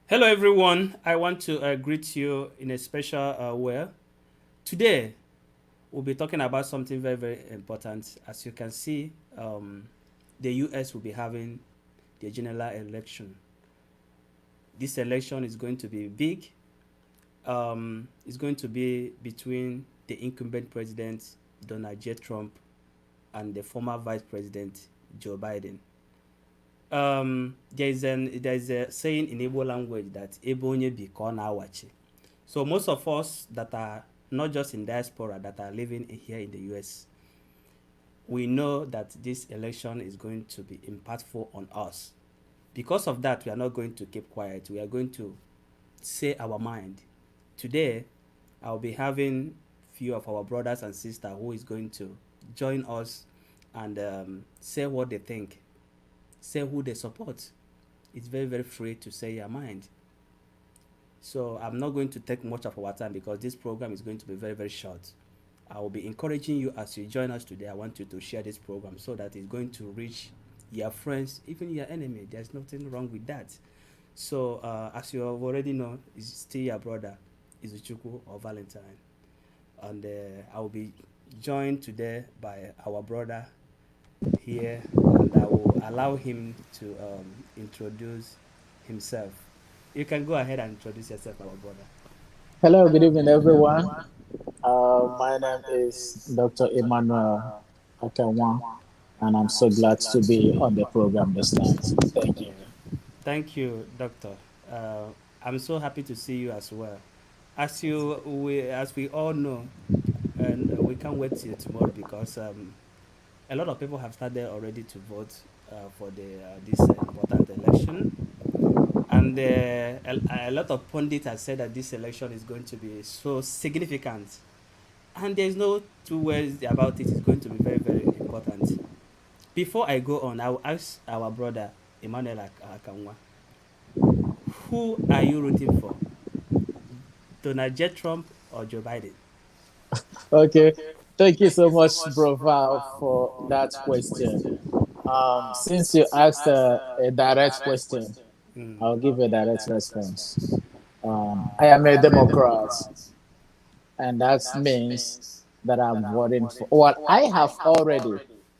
Hello, everyone. I want to greet you in a special way. Today, we'll be talking about something very, very important. As you can see, the US will be having the general election. This election is going to be big. It's going to be between the incumbent president, Donald J. Trump, and the former vice president, Joe Biden. There is a saying in Igbo language that Ebo onye bi ka ọ na-awachi. So most of us that are not just in diaspora that are living here in the US, we know that this election is going to be impactful on us. Because of that, we are not going to keep quiet. We are going to say our mind. Today, I'll be having few of our brothers and sisters who is going to join us and say what they think, say who they support. It's very, very free to say your mind. So I'm not going to take much of our time because this program is going to be very, very short. I will be encouraging you as you join us today. I want you to share this program so that it's going to reach your friends, even your enemy. There's nothing wrong with that. So as you have already know, it's still your brother, Izuchukwu or Valentine. And I will be joined today by our brother here, and I will allow him to introduce himself. You can go ahead and introduce yourself, our brother. Hello, good evening, everyone. My name is Dr. Emmanuel Akanwa, and I'm so glad to be on the program this night. Thank you. Thank you, Doctor. Uh, I'm so happy to see you as well. As we all know, and we can't wait till tomorrow because a lot of people have started already to vote for this important election, and a lot of pundits have said that this election is going to be so significant, and there's no two ways about it. It's going to be very, very important. Before I go on, I will ask our brother Emmanuel Akanwa, who are you rooting for? Donald J. Trump or Joe Biden? Okay, thank you so much, Bro Val, for that question. Since you asked a direct question, Mm. I'll give you a direct response. I am a Democrat, and that means that I'm voting for, well, I have already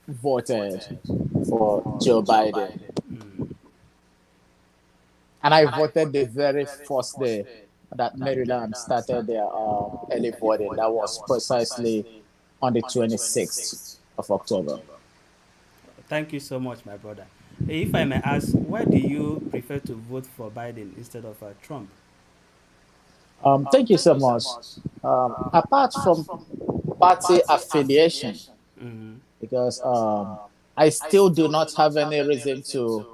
voted for Joe Biden. Mm. And I voted the very first day that Maryland started their early voting. That was precisely on the 26th of October. Thank you so much, my brother. If I may ask, why do you prefer to vote for Biden instead of Trump? Thank you so much. Apart from party affiliation, Mm. because I still do not have any reason to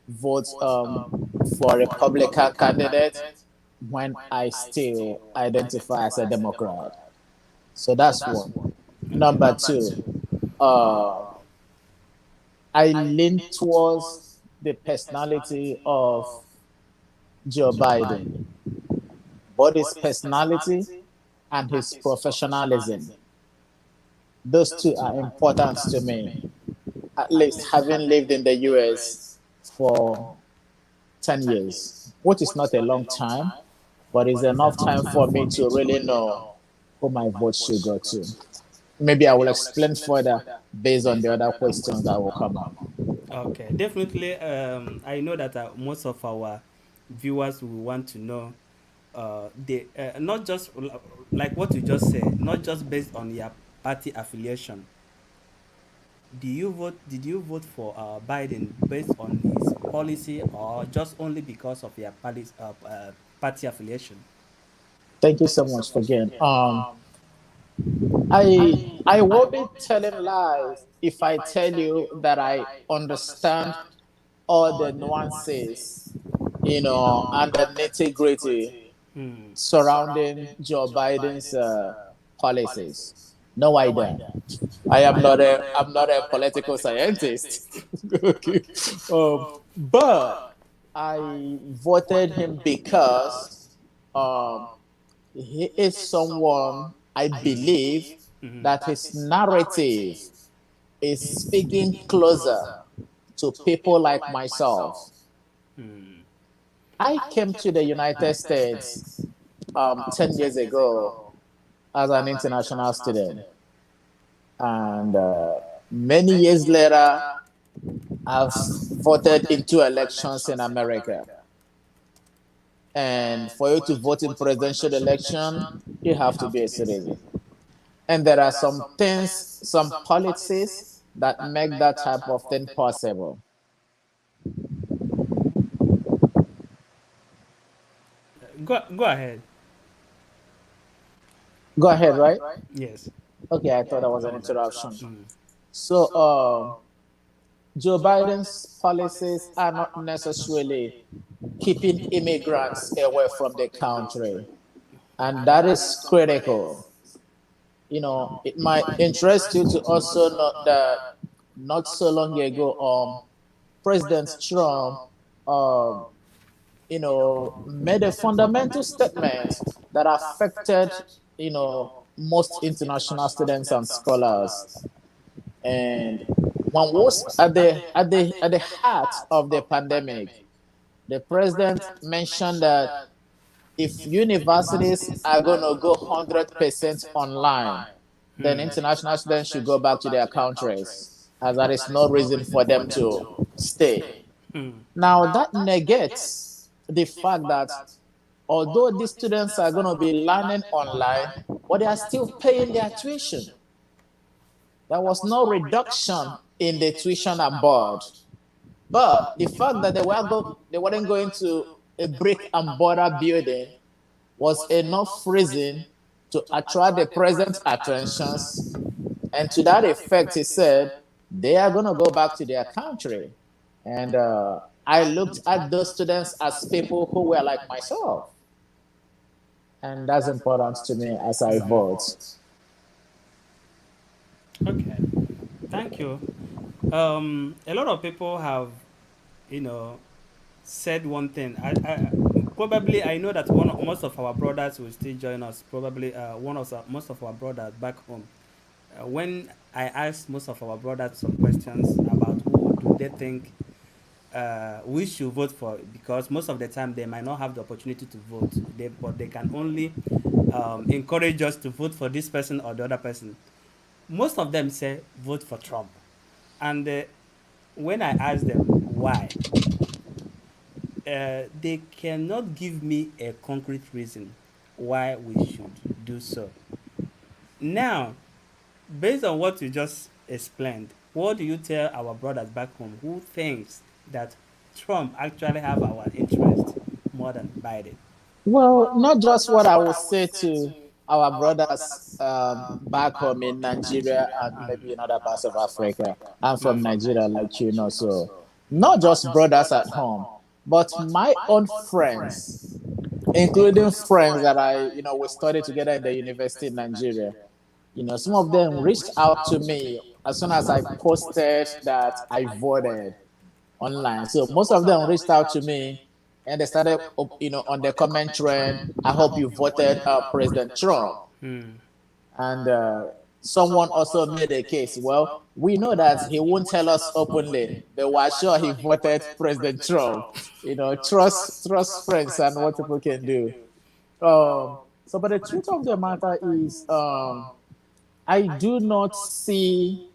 vote for a Republican candidate when I still identify as a Democrat. So that's one. Okay. Number two, uh, I lean towards the personality of Joe Biden, both his personality and his professionalism. Those two are important to me, at least having lived in the US for 10 years, which is not a long time, but is enough time for me to really know who my vote should go to. Maybe I will explain further based on the other questions that will come up. Okay, definitely. I know that most of our viewers will want to know they not just like what you just said, not just based on your party affiliation. Did you vote for Biden based on his policy or just only because of your party affiliation? Thank you so much for again. I will be telling lies if I tell you that I understand all the nuances, and the nitty gritty Hmm. surrounding Joe Biden's policies. No, I don't. I'm not a political scientist. Okay. But I voted him because um, he is someone I believe Mhm. that his narrative is speaking closer to people like myself. Hmm. I came to the United States 10 years ago as an international student. And many years later, I've voted in 2 elections in America. And for you to vote in presidential election, you have to be a citizen. And there are some things, some policies that make that type of thing possible. Go ahead. Go ahead, right? Yes. Okay, I thought that was an interruption. So, Joe Biden's policies are not necessarily keeping immigrants away from the country, and that is critical. It might interest you to also note that not so long ago, President Trump, um, made a fundamental statement that affected, most international students and scholars. And one was at the heart of the pandemic, the president mentioned that if universities are going to go 100% online, then international students should go back to their countries, as there is no reason for them to stay. Now, that negates the fact that although these students are going to be learning online, but they are still paying their tuition. There was no reduction in the tuition abroad. But the fact that they weren't going to a brick and mortar building was enough reason to attract the president's attentions. And to that effect, he said they are going to go back to their country. And I looked at those students as people who were like myself. And that's important to me as I vote. Okay. Thank you. A lot of people have, you know, said one thing. Probably I know that most of our brothers will still join us. Probably most of our brothers back home. When I asked most of our brothers some questions about who do they think we should vote for, because most of the time they might not have the opportunity to vote, but they can only encourage us to vote for this person or the other person. Most of them say vote for Trump, and when I ask them why, they cannot give me a concrete reason why we should do so. Now, based on what you just explained, what do you tell our brothers back home who thinks that Trump actually have our interest more than Biden? Well, not just what I would say to our brothers back home in Nigeria and maybe in other parts of Africa. I'm from Nigeria, like so not just brothers at home, but my own friends, including friends that we studied together in the university in Nigeria. Some of them reached out to me as soon as I posted that I voted online. So most of them reached out to me and they started, on the comment trend. I hope you voted President Trump. And someone also made a case. Well, we know that he won't tell us openly, but we're sure he voted President Trump. Trust friends and what people can do. But the truth of the matter is, I do not see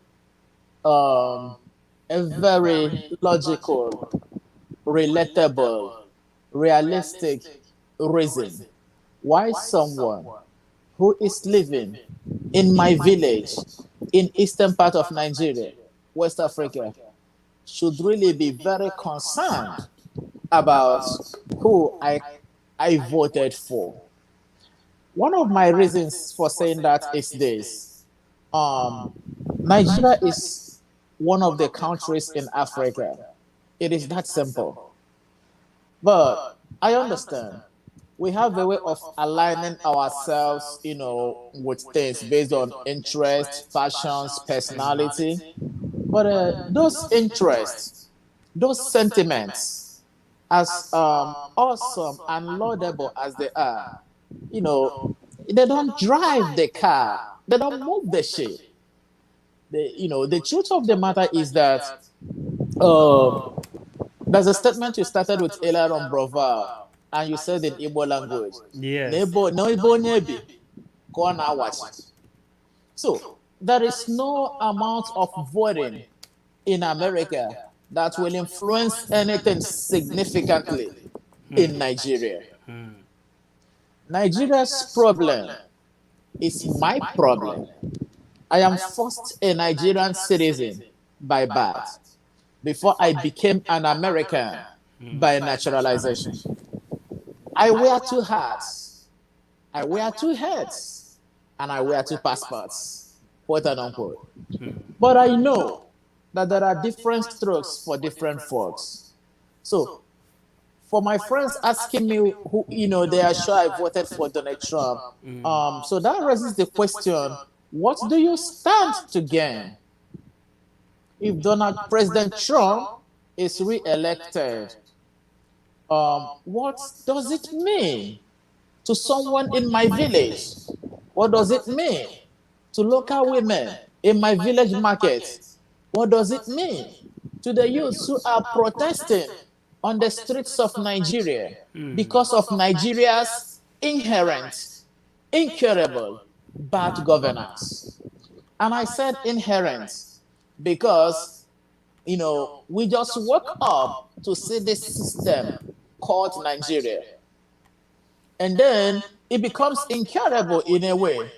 a very logical, relatable, realistic reason why someone who is living in my village in eastern part of Nigeria, West Africa, should really be very concerned about who I voted for. One of my reasons for saying that is this. Nigeria is one of the countries in Africa. It is that simple. But I understand we have a way of aligning ourselves, with things based on interest, passions, personality. But those interests, those sentiments, as awesome and laudable as they are, they don't drive the car. They don't move the ship. The truth of the matter is that There's a statement you started with earlier on, Brova, and you said in Igbo language, Yes. Nebo, no Igbo Nebi, Kona Wachi. So there is no amount of voting in America that will influence anything significantly in Nigeria. Nigeria's problem is my problem. I am first a Nigerian citizen by birth before I became an American by naturalization. I wear two hats. I wear two heads. And I wear two passports, quote and unquote. But I know that there are different strokes for different folks. So, for my friends asking me who, they are sure I voted for Donald Trump. So that raises the question, what do you stand to gain? If President Trump is re-elected, what does it mean to someone in my village? What does it mean to local women in my village market? What does it mean to the youths who are protesting on the streets of Nigeria because of Nigeria's inherent, incurable bad governance? And I said inherent because, we just woke up to see this system called Nigeria. And then it becomes incurable in a way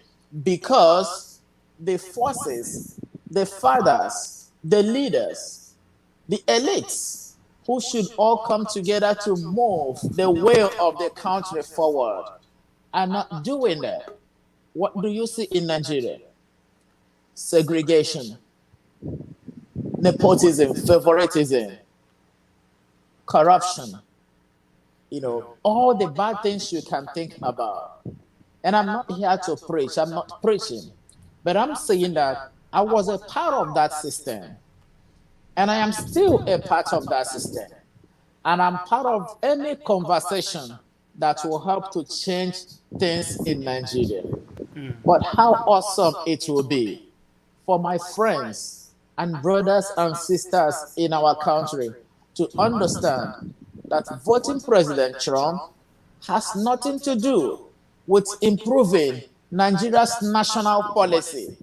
because the forces, the fathers, the leaders, the elites who should all come together to move the way of the country forward are not doing that. What do you see in Nigeria? Segregation, nepotism, favoritism, corruption, all the bad things you can think about. And I'm not here to preach, I'm not preaching, but I'm saying that I was a part of that system. And I am still a part of that system. And I'm part of any conversation that will help to change things in Nigeria. But how awesome it will be for my friends and brothers and sisters in our country to understand that voting President Trump has nothing to do with improving Nigeria's national policy,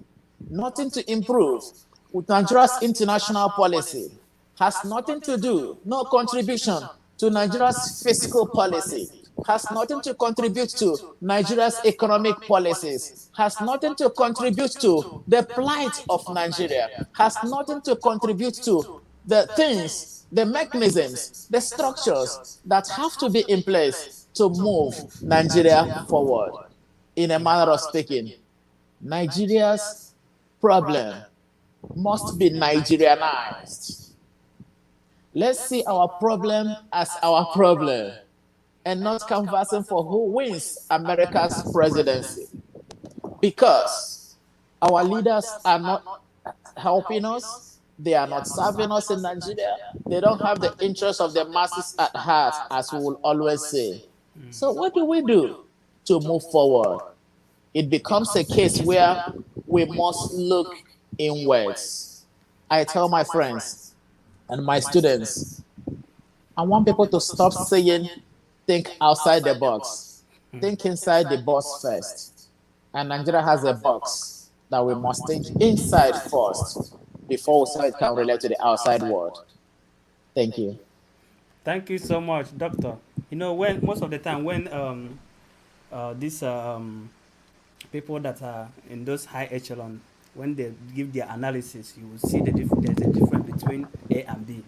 nothing to improve with Nigeria's international policy, has nothing to do, no contribution to Nigeria's fiscal policy, has nothing to contribute to Nigeria's economic policies, has nothing to contribute to the plight of Nigeria, has nothing to contribute to the things, the mechanisms, the structures that have to be in place to move Nigeria forward. In a manner of speaking, Nigeria's problem must be Nigerianized. Let's see our problem as our problem and not conversing for who wins America's presidency. Because our leaders are not helping us, they are not serving us in Nigeria, they don't have the interests of the masses at heart, as we will always say. So what do we do to move forward? It becomes a case where we must look inwards. I tell my friends and my students, I want people to stop saying, think outside the box. Think inside the box first. And Nigeria has a box that we must think inside first before we it can relate to the outside world. Thank you. Thank you so much, Doctor. When most of the time when these people that are in those high echelon, when they give their analysis, you will see there's a difference between A and B.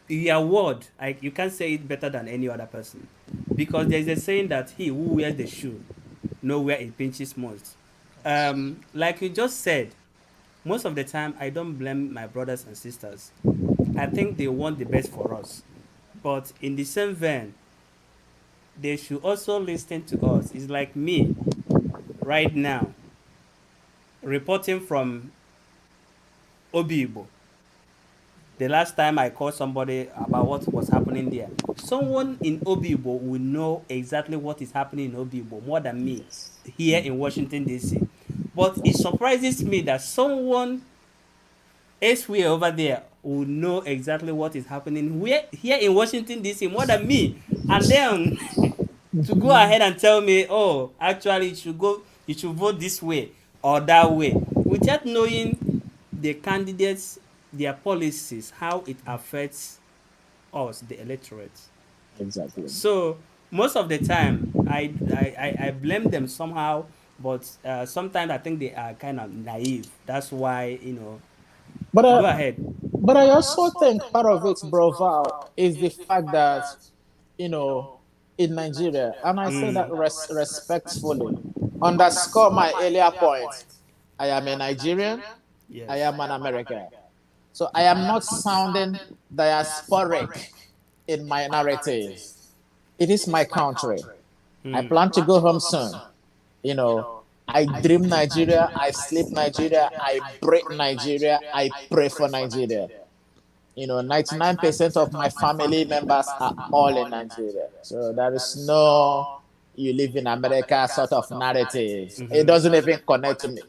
Your word, you can't say it better than any other person, because there's a saying that he who wears the shoe knows where it pinches most. Like you just said, most of the time I don't blame my brothers and sisters. I think they want the best for us, but in the same vein, they should also listen to us. It's like me right now reporting from Obibo. The last time I called somebody about what was happening there, someone in Obibo will know exactly what is happening in Obibo more than me here in Washington, D.C. But it surprises me that someone elsewhere over there will know exactly what is happening here in Washington D.C. more than me, and then to go ahead and tell me, oh, actually you should vote this way or that way, without knowing the candidates, their policies, how it affects us, the electorate. Exactly. So most of the time, I blame them somehow, but sometimes I think they are kind of naive. That's why, But go ahead. but I also think part of it, bro, Val, is the fact that you know in Nigeria, and I say that respectfully, underscore my earlier point. I am a Nigerian. I Yes. am an American. So I am not sounding diasporic in my narratives. It is my country. I plan to go home soon. You know, I dream Nigeria, I sleep Nigeria, I breathe Nigeria, I pray for Nigeria. 99% of my family members are all in Nigeria. So there is no you live in America sort of narrative. It doesn't even connect to me.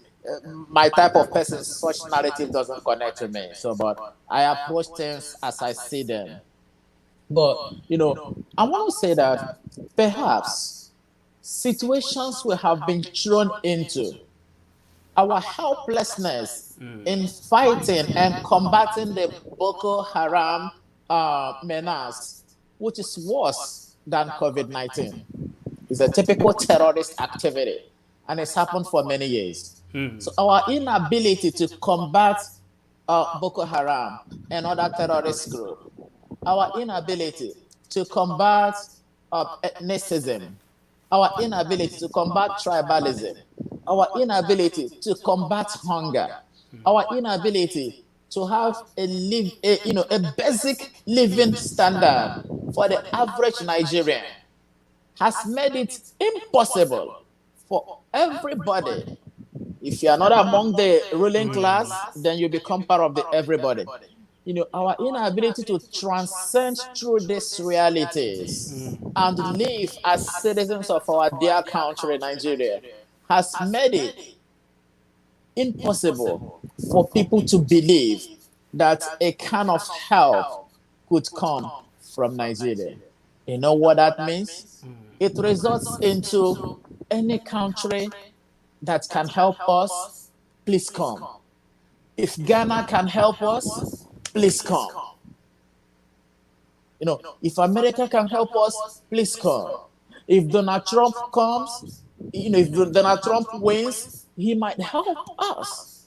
My type of person, such narrative doesn't connect to me. So, but I approach things as I see them. But, I want to say that perhaps situations we have been thrown into, our helplessness in fighting and combating the Boko Haram menace, which is worse than COVID 19. It's a typical terrorist activity, and it's happened for many years. So, our inability to combat Boko Haram and other terrorist groups, our inability to combat ethnicism, our inability to combat tribalism, our inability to combat hunger, our inability to have a basic living standard for the average Nigerian has made it impossible for everybody. If you are not among the ruling class, then you become part of the everybody. Our inability to transcend through these realities and live as citizens of our dear country, Nigeria, has made it impossible for people to believe that a kind of help could come from Nigeria. You know what that means? It results into any country that can help us, please come. If Ghana can help us, please come. If America can help us, please come. If Donald Trump comes, if Donald Trump wins, he might help us.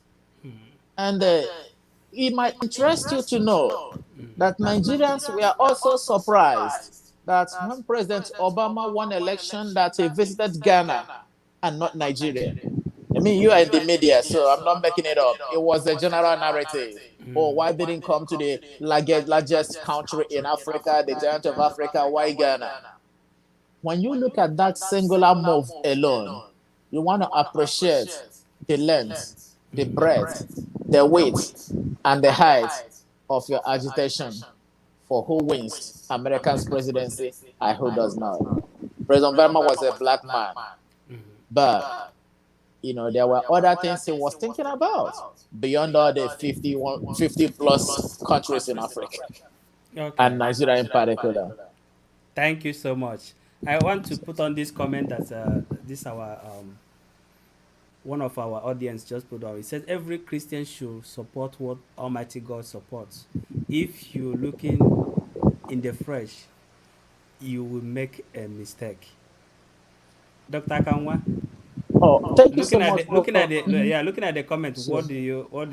And it might interest you to know that Nigerians were also surprised that when President Obama won election, that he visited Ghana and not Nigeria. I mean, you are in the media, so I'm not making it up. It was a general narrative. Oh, why didn't come to the largest country in Africa, the giant of Africa? Why Ghana? When you look at that singular move alone, you want to appreciate the length, the breadth, the width, and the height of your agitation for who wins America's presidency and who does not. President Obama was a black man, but there were other things he was thinking about beyond all the 50 plus countries in Africa Okay. and Nigeria in particular. Thank you so much. I want to put on this comment that this our one of our audience just put on. It says every Christian should support what Almighty God supports. If you're looking in the flesh, you will make a mistake. Dr. Kanwa, Oh, thank you so much, bro. looking at the comment, So, what do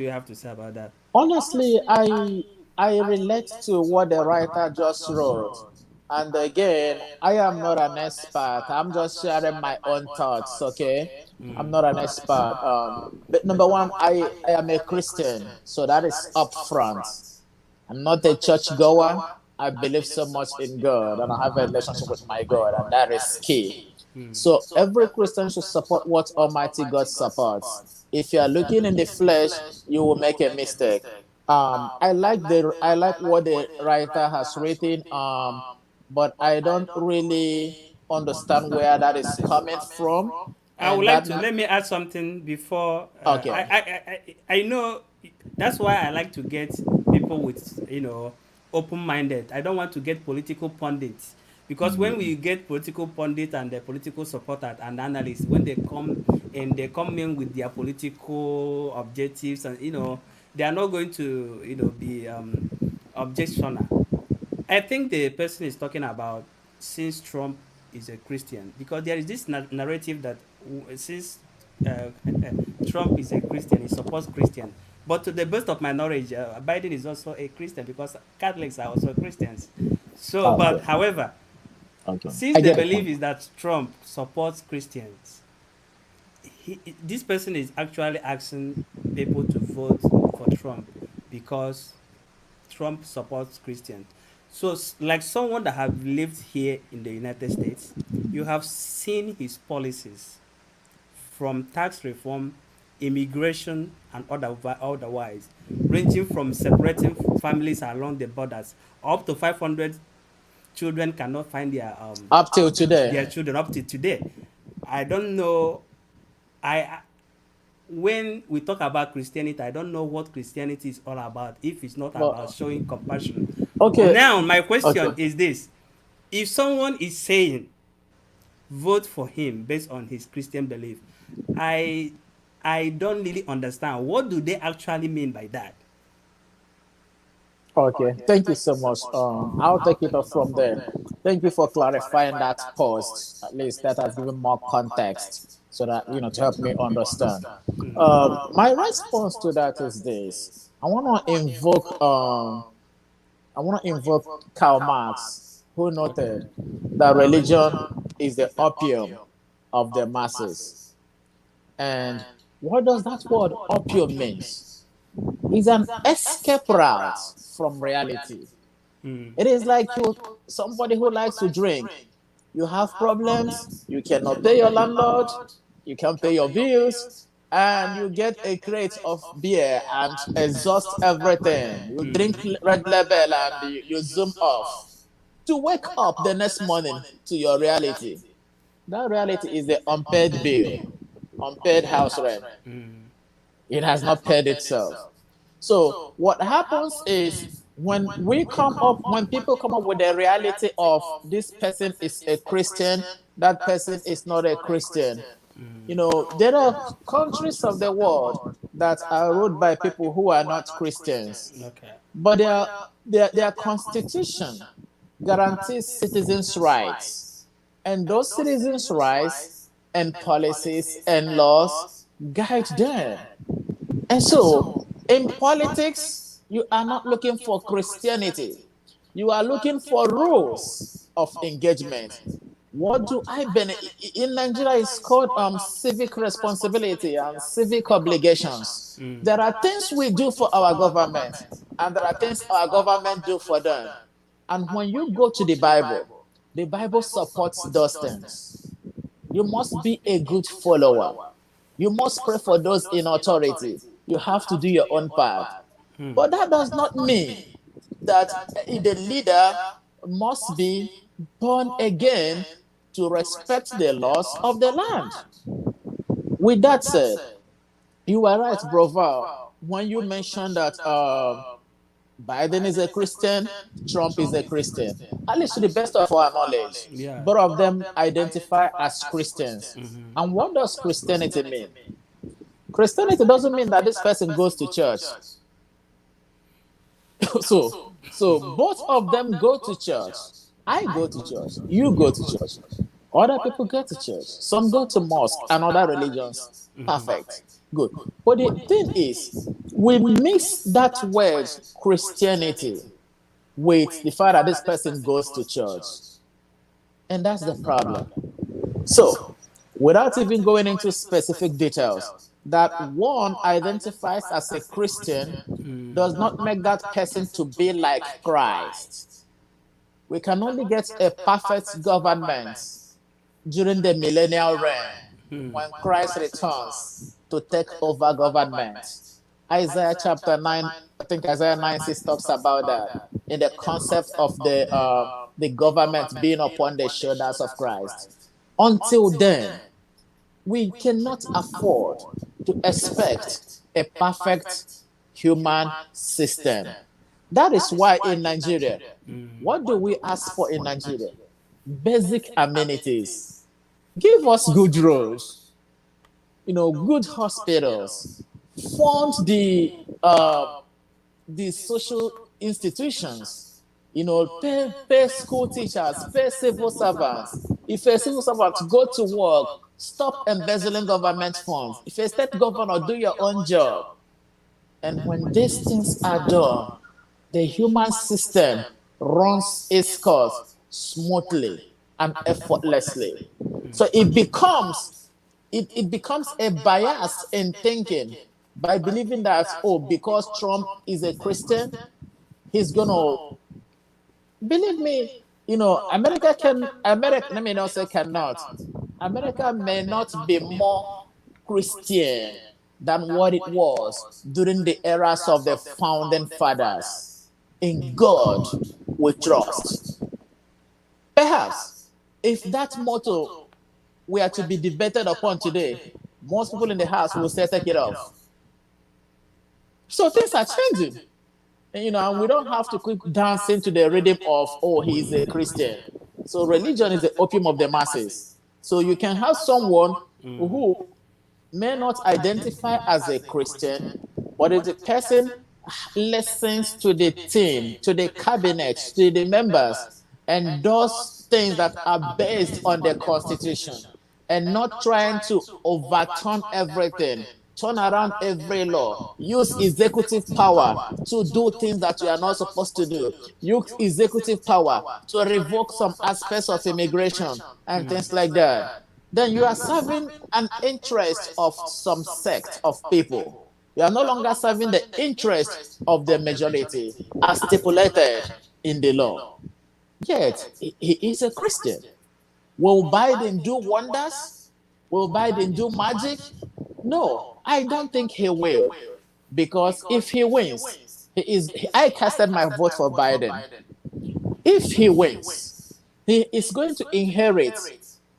you have to say about that? honestly, I relate to what the writer just wrote. And again, I am not an expert. I'm just sharing my own thoughts, okay? I'm not an expert. But number one, I am a Christian, so that is upfront. I'm not a church goer. I believe so much in God and I have a relationship with my God, and that is key. So every Christian should support what Almighty God supports. If you are looking in the flesh, you will make a mistake. I like what the writer has written, but I don't really understand where that is coming from, I would and like that to let me add something before. okay. I know that's why I like to get maybe people with, open-minded. I don't want to get political pundits, because when we get political pundits and the political supporters and analysts, when they come in with their political objectives, and they are not going to be objectional. I think the person is talking about, since Trump is a Christian, because there is this narrative that since uh, Trump is a Christian, he supports Christian. But to the best of my knowledge, Biden is also a Christian, because Catholics are also Christians. So, but Okay. however, Okay. since I the get the belief point. is that Trump supports Christians, this person is actually asking people to vote for Trump because Trump supports Christians. So, like someone that have lived here in the United States, you have seen his policies, from tax reform, immigration, and otherwise, ranging from separating families along the borders. Up to 500 children cannot find Up till today. their children up to today. I don't know. I When we talk about Christianity, I don't know what Christianity is all about if it's not about Well, showing compassion. okay. Now, my question Okay. is this: if someone is saying vote for him based on his Christian belief, I I don't really understand, what do they actually mean by that? Okay. Thank you so much. I'll take it off from there. Thank you for clarifying that post. At least that has given more context so that, to help me understand. My response to that is this. I want to invoke Karl Marx, who noted that religion is the opium of the masses. And what does that word opium mean? It's an escape route from reality. Mm. It is like somebody who likes to drink. You have problems, you cannot pay your landlord, you can't pay your bills, and you get a crate of beer and exhaust everything. You drink Red Label and you zoom off to wake up the next morning to your reality. That reality is the unpaid bill, unpaid house rent. Mm. It has not paid itself. So what happens is when people come up with the reality of this person is a Christian, that person is not a Christian. There are countries of the world that are ruled by people who are not Christians, Okay. but their constitution guarantees citizens' rights, and those citizens' rights and policies and laws guide them. And so, in politics, you are not looking for Christianity. You are looking for rules of engagement. What do I benefit? In Nigeria, it's called civic responsibility and civic obligations. Mm. There are things we do for our government, and there are things our government do for them. And when you go to the Bible supports those things. You must be a good follower. You must pray for those in authority. You have to do your own part. Mm. But that does not mean that the leader must be born again to respect the laws of the land. With that said, you are right, Broval, when you mentioned that Biden is a Christian, Trump is a Christian. At least to the best of our knowledge, Yeah. both of them identify as Christians. Mm-hmm. And what does Christianity mean? Christianity doesn't mean that this person goes to church. so both of them go to church. I go to church. You go to church. Other people go to church. Some go to mosque and other religions. Perfect. Good. But the thing is, we mix that word Christianity with the fact that this person goes to church. And that's the problem. So, without even going into specific details, that one identifies as a Christian does not make that person to be like Christ. We can only get a perfect government during the millennial reign when Christ returns to take over government. Isaiah chapter 9, I think Isaiah 9:6 talks about that in the concept of the government being upon the shoulders of Christ. Until then, we cannot afford to expect a perfect human system. That is why in Nigeria, what do we ask for in Nigeria? Basic amenities. Give us good roads, good hospitals, fund the social institutions, pay school teachers, pay civil servants. If a civil servant go to work, stop embezzling government funds. If a state governor, do your own job. And when these things are done, the human system runs its course smoothly and effortlessly. So it becomes a bias in thinking by believing that, oh, because Trump is a Christian, he's gonna believe me. America, let me not say cannot. America may not be more Christian than what it was during the eras of the founding fathers. In God we trust. Perhaps if that motto were to be debated upon today, most people in the house will say, take it off. So things are changing. And we don't have to keep dancing to the rhythm of, oh, he's a Christian. So religion is the opium of the masses. So you can have someone who may not identify as a Christian, but if the person listens to the team, to the cabinet, to the members, and does things that are based on the Constitution, and not trying to overturn everything, turn around every law, use executive power to do things that you are not supposed to do, use executive power to revoke some aspects of immigration and things like that, then you are serving an interest of some sect of people. You are no longer serving the interest of the majority as stipulated in the law. Yet, he is a Christian. Will Biden do wonders? Will Biden do magic? No, I don't think he will. Because if he wins, I casted my vote for Biden. If he wins, he is going to inherit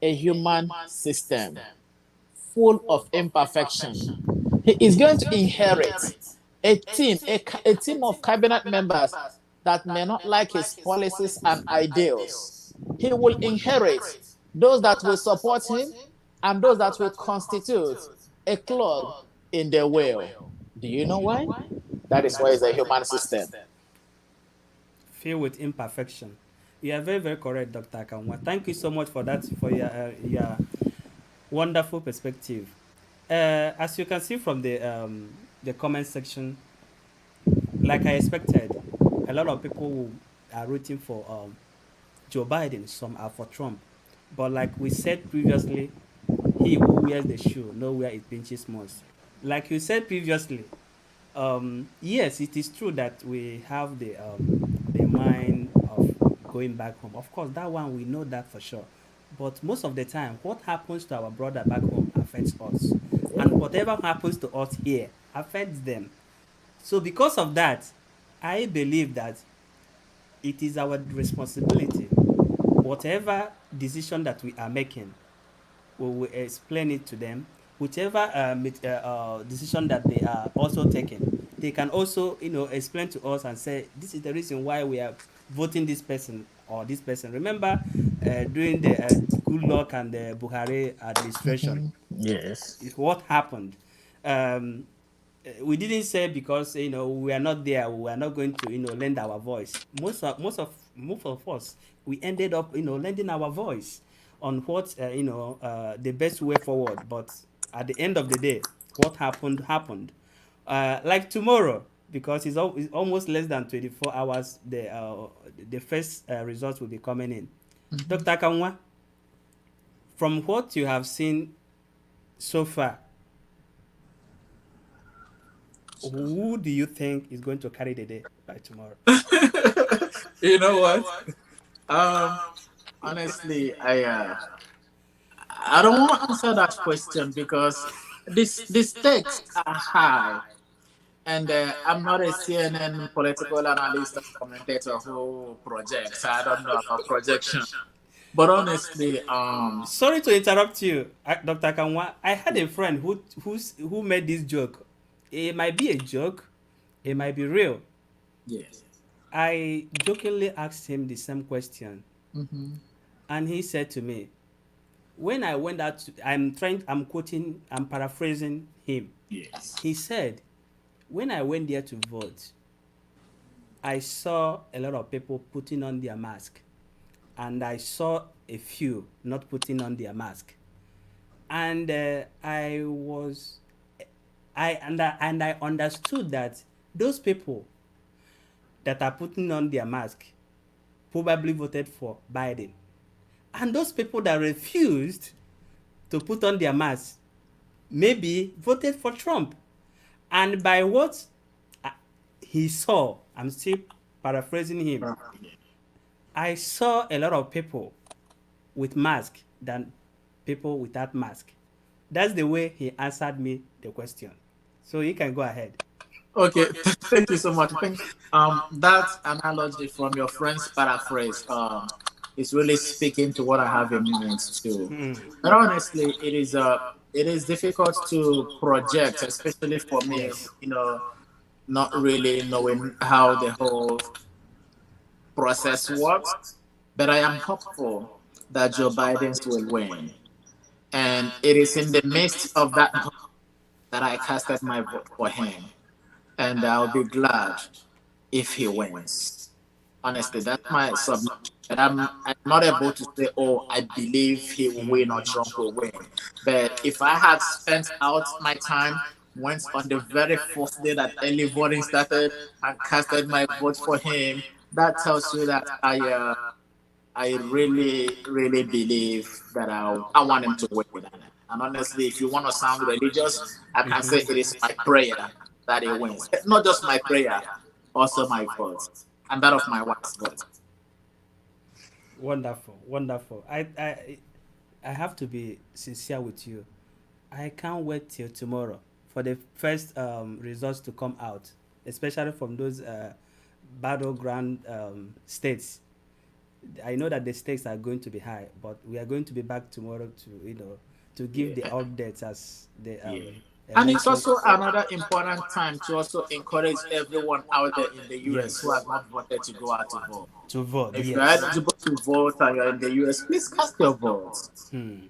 a human system full of imperfection. He is going to inherit a team of cabinet members that may not like his policies and ideals. He will inherit those that will support him and those that will constitute a clog in the wheel. Do you know why? That is why it's a human system. Filled with imperfection. You are very, very correct, Dr. Akanwa. Thank you so much for that, for your wonderful perspective. As you can see from the comment section, like I expected, a lot of people are rooting for Joe Biden. Some are for Trump. But like we said previously, he who wears the shoe know where it pinches most. Like you said previously, yes, it is true that we have the mind of going back home. Of course, that one we know that for sure. But most of the time, what happens to our brother back home affects us, and whatever happens to us here affects them. So because of that, I believe that it is our responsibility, whatever decision that we are making, we will explain it to them. Whichever decision that they are also taking, they can also explain to us and say this is the reason why we are voting this person or this person. Remember during the good luck and the Buhari administration, Yes. what happened. We didn't say because we are not there, we are not going to lend our voice. Most of us, we ended up lending our voice on what the best way forward. But at the end of the day, what happened. Like tomorrow, because it's almost less than 24 hours, the first results will be coming in. Dr. Kanwa, from what you have seen so far, who do you think is going to carry the day by tomorrow? You know what? Honestly, I don't want to answer that question because the stakes are high, and I'm not a CNN political analyst or commentator who projects. I don't know about projection, but honestly, Sorry to interrupt you, Dr. Kanwa. I had a friend who made this joke. It might be a joke, it might be real. yes, I jokingly asked him the same question, Mm-hmm. and he said to me, when I went out, I'm quoting, I'm paraphrasing him. Yes. He said, when I went there to vote, I saw a lot of people putting on their mask, and I saw a few not putting on their mask. And I understood that those people that are putting on their mask probably voted for Biden. And those people that refused to put on their mask maybe voted for Trump. And by what uh, he saw, I'm still paraphrasing him, I saw a lot of people with mask than people without mask. That's the way he answered me the question. So you can go ahead. Okay, thank you so much. I think that analogy from your friend's paraphrase is really speaking to what I have in mind too. But honestly, it is difficult to project, especially for me, Yes. not really knowing how the whole process works. But I am hopeful that Joe Biden will win. And it is in the midst of that hope that I casted my vote for him. And I'll be glad if he wins. Honestly, that's my submission. But I'm not able to say, oh, I believe he will win or Trump will win. But if I had spent out my time, went on the very first day that early voting started and casted my vote for him, that tells you that I really, really believe that I want him to win. And honestly, if you want to sound religious, I can say it is my prayer that he wins. Not just my prayer, also my vote, and that of my wife's vote. Wonderful, wonderful. I have to be sincere with you. I can't wait till tomorrow for the first results to come out, especially from those battleground states. I know that the stakes are going to be high, but we are going to be back tomorrow to to give the Yeah. updates as the Yeah. And it's election. also another important time to also encourage everyone out there in the US who Yes, has not voted to go out to vote. to vote. If you're Yes. eligible to vote and you're in the US, please cast your vote.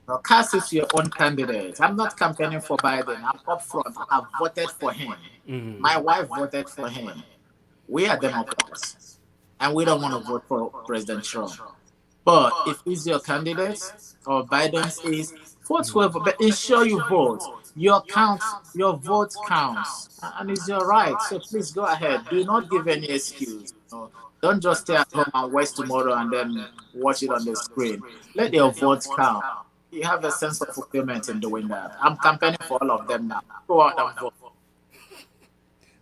Now, cast it to your own candidate. I'm not campaigning for Biden. I'm upfront. I have voted for him. My wife voted for him. We are Democrats, and we don't want to vote for President Trump. But if he's your candidate or Biden's is, vote whoever, but ensure you vote. Your vote counts, and it's your right. So please go ahead. Do not give any excuse. Don't just stay at home and wait tomorrow and then watch it on the screen. Let your vote count. You have a sense of fulfillment in doing that. I'm campaigning for all of them now. Go out and vote.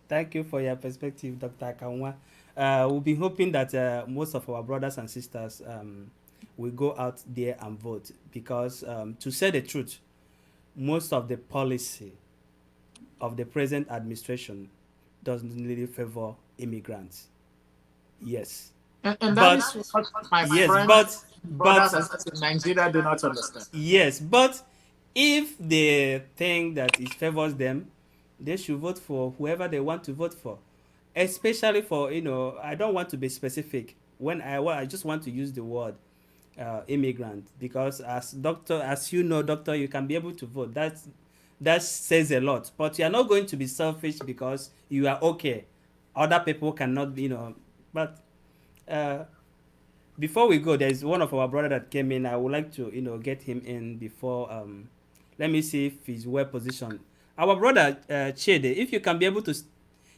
Thank you for your perspective, Dr. Akanwa. We'll be hoping that most of our brothers and sisters will go out there and vote because, to say the truth, most of the policy of the present administration doesn't really favor immigrants. Yes, And that but is what my yes, friends, but brothers, and sisters in Nigeria do not understand. yes, but if they think that it favors them, they should vote for whoever they want to vote for. Especially for, I don't want to be specific. When I just want to use the word immigrant because as you know, doctor, you can be able to vote. That says a lot. But you are not going to be selfish because you are okay. Other people cannot be, But uh, before we go, there's one of our brother that came in. I would like to get him in before. Let me see if he's well positioned. Our brother Chede, if you can be able to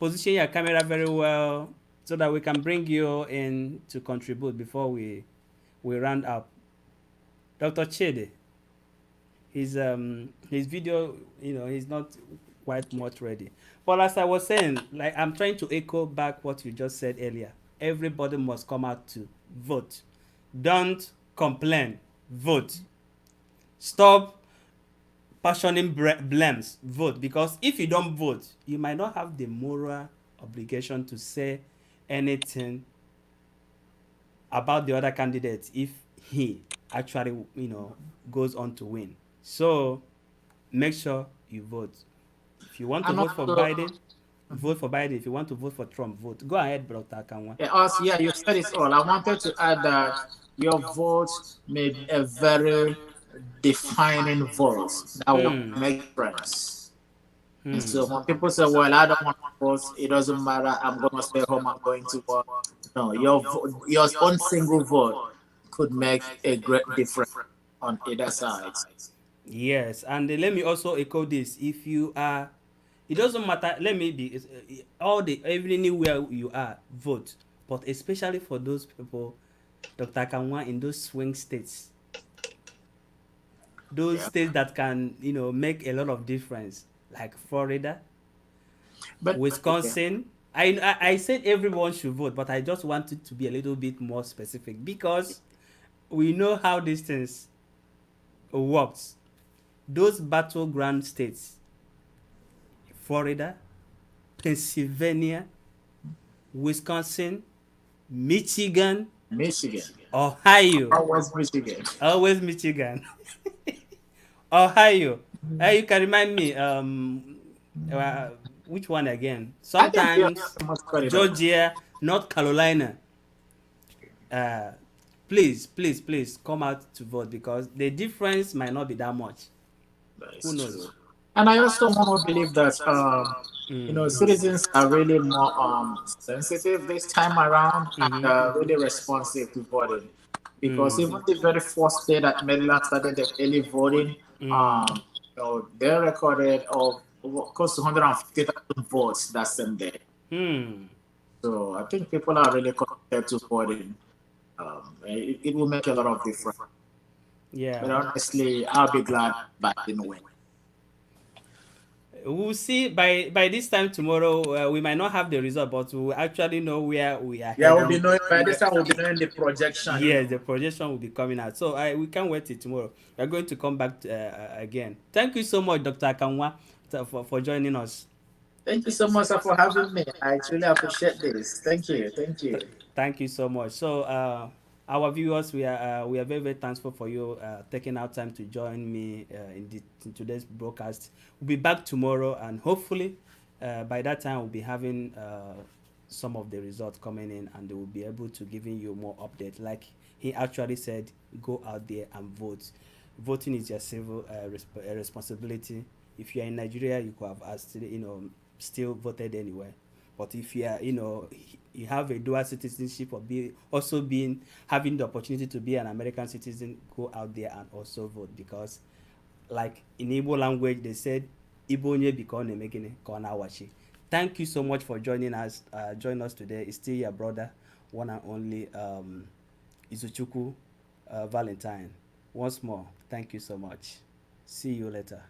position your camera very well so that we can bring you in to contribute before we round up. Dr. Chede, his video, he's not quite much ready. But as I was saying, like I'm trying to echo back what you just said earlier. Everybody must come out to vote. Don't complain. Vote. Stop passioning blames. Vote, because if you don't vote, you might not have the moral obligation to say anything about the other candidate if he actually goes on to win. So make sure you vote. If you want to And vote for also, Biden, vote for Biden. If you want to vote for Trump, vote. Go ahead, Dr. Kanwa. Yeah, also, yeah, you said it all. I wanted to add that your vote may be a very defining vote that will make difference. And so when people say, "Well, I don't want to vote. It doesn't matter. I'm going to stay home. I'm going to work." No, your own single vote could make a great difference on either side. Yes, and let me also echo this. If you are, it doesn't matter. Let me be all the anywhere you are, vote. But especially for those people, Dr. Kanwa, in those swing states, those Yeah. states that can make a lot of difference, like Florida, But yeah, Wisconsin. I said everyone should vote, but I just wanted to be a little bit more specific because we know how these things works. Those battleground states, Florida, Pennsylvania, Wisconsin, Michigan, Michigan, Ohio, always Michigan. always Michigan, Ohio. You can remind me, which one again? I think we are Sometimes the most credible. Georgia, North Carolina. Please come out to vote because the difference might not be that much. That is Who knows? true. And I also want to believe that citizens are really more sensitive this time around and really responsive to voting. Because even the very first day that Maryland started the early voting, they recorded of close to 150,000 votes that same day. So I think people are really committed to voting. It will make a lot of difference. Yeah. But honestly, I'll be glad Biden win. We'll see by this time tomorrow. We might not have the result, but we'll actually know where we are. Yeah, we'll be knowing by this time. We'll be knowing the projection. Yes, the projection will be coming out. So we can't wait till tomorrow. We're going to come back again. Thank you so much, Dr. Kanwa, for joining us. Thank you so much for having me. I truly appreciate this. Thank you. Thank you so much. So our viewers, we are very, very thankful for you taking out time to join me in today's broadcast. We'll be back tomorrow, and hopefully by that time we'll be having some of the results coming in, and they will be able to giving you more updates. Like he actually said, go out there and vote. Voting is your civil responsibility. If you are in Nigeria, you could have still voted anywhere. But if you are, you have a dual citizenship or having the opportunity to be an American citizen, go out there and also vote, because like in Igbo language they said, Igbo nye biko na-emegine ka ọ na-awachi. Thank you so much for joining us. Join us today. It's still your brother, one and only Izuchukwu Valentine. Once more, thank you so much. See you later.